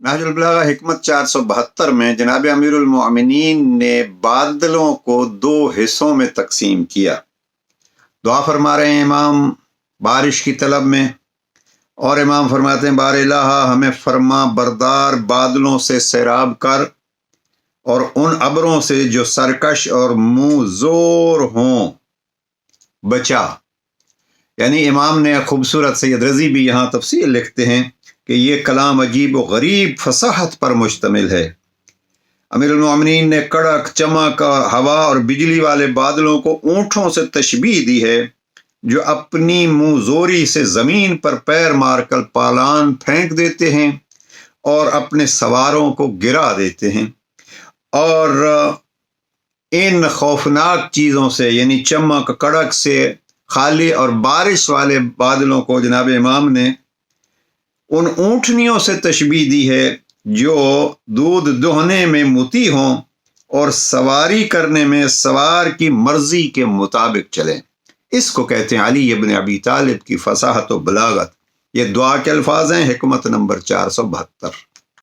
نہج البلاغہ حکمت 472 میں جناب امیر المؤمنین نے بادلوں کو 2 حصوں میں تقسیم کیا۔ دعا فرما رہے ہیں امام بارش کی طلب میں، اور امام فرماتے ہیں بار الہ ہمیں فرما بردار بادلوں سے سیراب کر، اور ان ابروں سے جو سرکش اور منہ زور ہوں بچا۔ یعنی امام نے خوبصورت سید رضی بھی یہاں تفصیل لکھتے ہیں کہ یہ کلام عجیب و غریب فصاحت پر مشتمل ہے۔ امیر المؤمنین نے کڑک چمک اور ہوا اور بجلی والے بادلوں کو اونٹوں سے تشبیہ دی ہے جو اپنی منہ زوری سے زمین پر پیر مار کر پالان پھینک دیتے ہیں اور اپنے سواروں کو گرا دیتے ہیں۔ اور ان خوفناک چیزوں سے یعنی چمک کڑک سے خالی اور بارش والے بادلوں کو جناب امام نے ان اونٹنیوں سے تشبیہ دی ہے جو دودھ دہنے میں مطیع ہوں اور سواری کرنے میں سوار کی مرضی کے مطابق چلیں۔ اس کو کہتے ہیں علی ابن ابی طالب کی فصاحت و بلاغت۔ یہ دعا کے الفاظ ہیں، حکمت نمبر 472۔